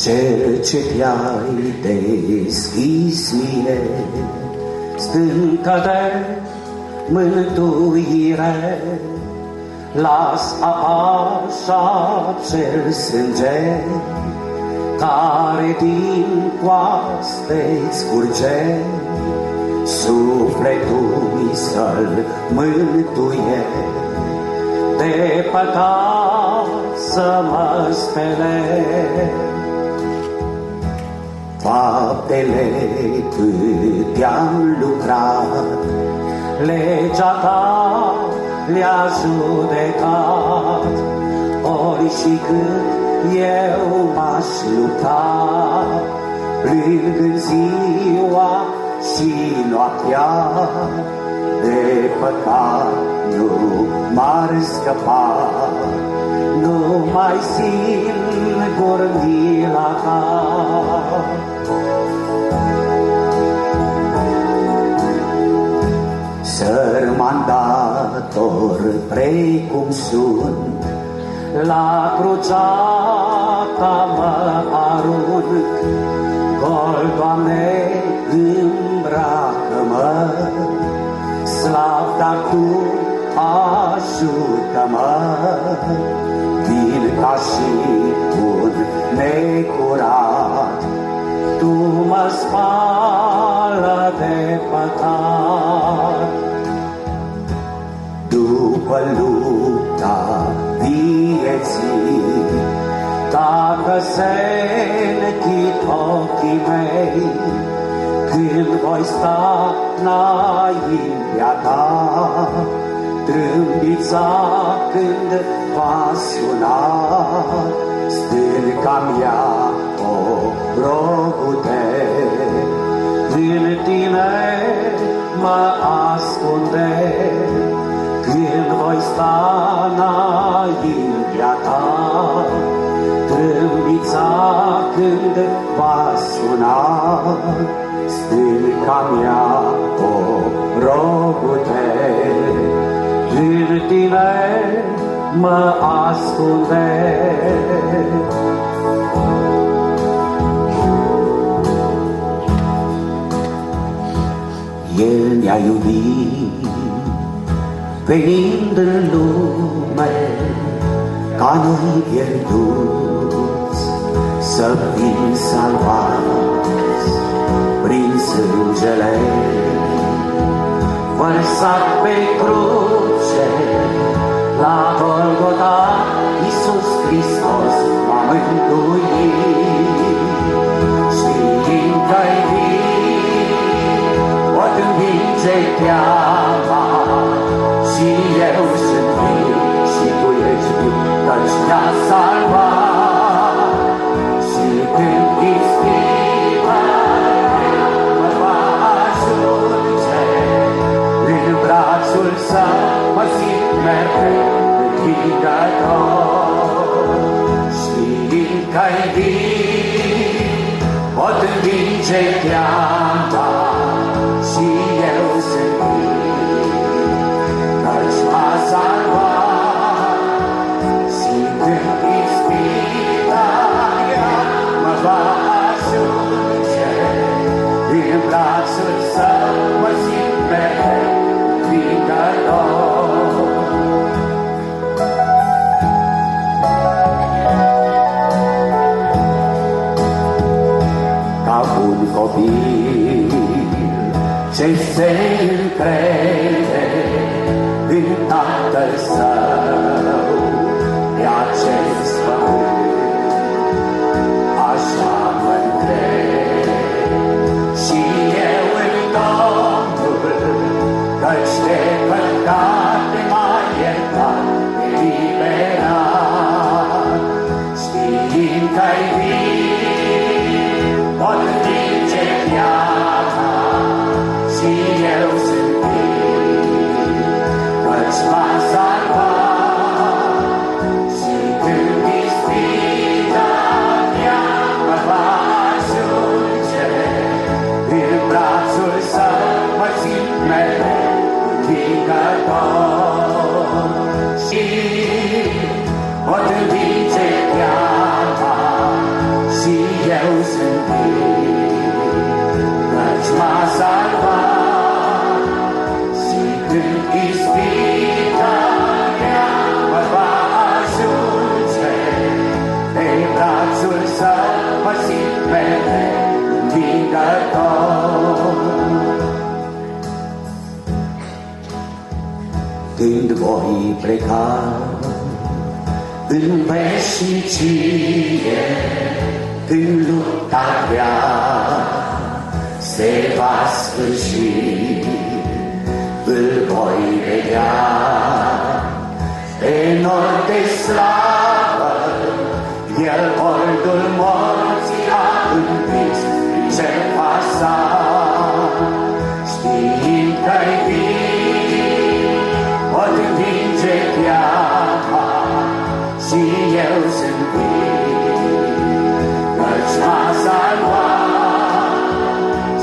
Cel ce te-ai deschis mie, stâncă de mântuire, las așa cel sânge, care din coaste-ți curge, sufletul să-l mântuie, de păcat să mă spele. Faptele cât te-am lucrat, legea ta le-a judecat, ori și cât eu m-aș lupta, plâng în ziua și noaptea, de păcat nu m-ar scăpa, nu mai singur mila ta. Sărman dator precum sunt, la crucea ta mă arunc, gol, Doamne, îmbracă-mă, slav, dar Tu ajută-mă, vin ca și un necurat, Tu mă spală de păcat. După lupta vieții, dacă se închid ochii mei, când voi sta înaintea Ta, trâmbița când va suna, stânca mea, o rogu-te, în Tine mă ascunde, când voi sta înaintea Ta, trâmbița când va suna, stânca mea, o rogu-te, în Tine mă ascunde. El ne-a iubit, venind în lume, ca noi pierduți, să fim salvați prin sângele vărsat pe cruce. La Golgota, Iisus Hristos m-a mântuit, știind că-i vin, pot învinge teama, și eu sunt viu, și Tu ești viu, căci ne-a salvat. Și când ispita mă va ajunge, în brațul Său mă simt mereu învingător. Știind că-i vin, pot învinge teama, și eu sunt viu, căci m-a salvat. Și când ispita mă va ajunge, în brațul Său mă simt mereu învingător. Ca un copil ce se încrede în Tatăl Său pe acest pământ, așa mă încred și eu în Domnul, căci de păcate m-a iertat, eliberat. Știind că-i vin, pot învinge teama, și eu pleca în veșnicie, când lupta grea se va sfârși, îl voi vedea pe nor de slavă, el oldul morții a învins în jertfa sa, știind că-i vin, pot învinge teama și eu sunt vin, căci masa lua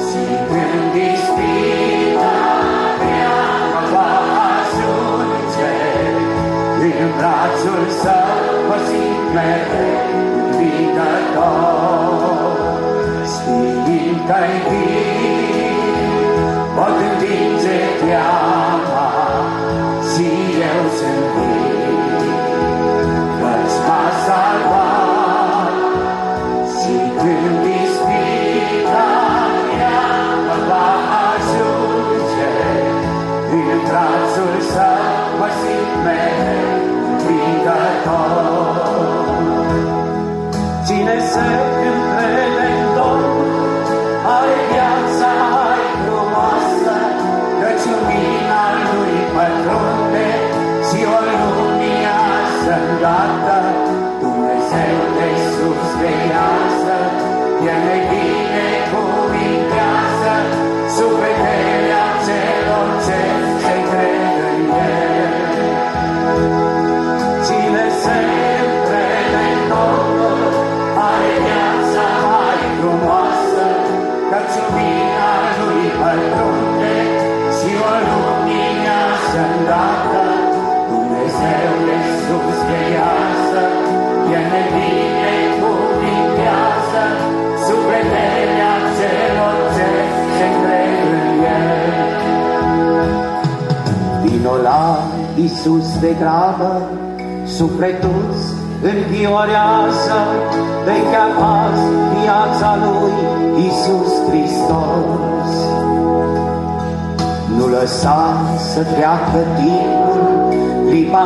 și când ispita mea mă va ajunge, în brațul său mă simt mereu învingător, știind că-i vin, pot învinge teama și eu sunt vin, căci m-a salvat și când ispita mea mă va ajunge, în brațul său mă simt mereu învingător. Cine se încrede în Domnul are viața mai frumoasă, căci lumina lui pătrunde și o luminează îndată. Dumnezeu de sus veiază, El ne binecuvintează sufletele celor ce se cred în El. Cine se încrede în Domnul are viața mai frumoasă, căci lumina lui pătrunde și o luminează îndată. Dumnezeu de sus veiază, El ne binecuvintează sufletele celor ce se cred în El. Vino la Iisus de grabă, sufletul înviorează, te cheamă viața lui Iisus Hristos. Nu lăsa să treacă timpul, clipa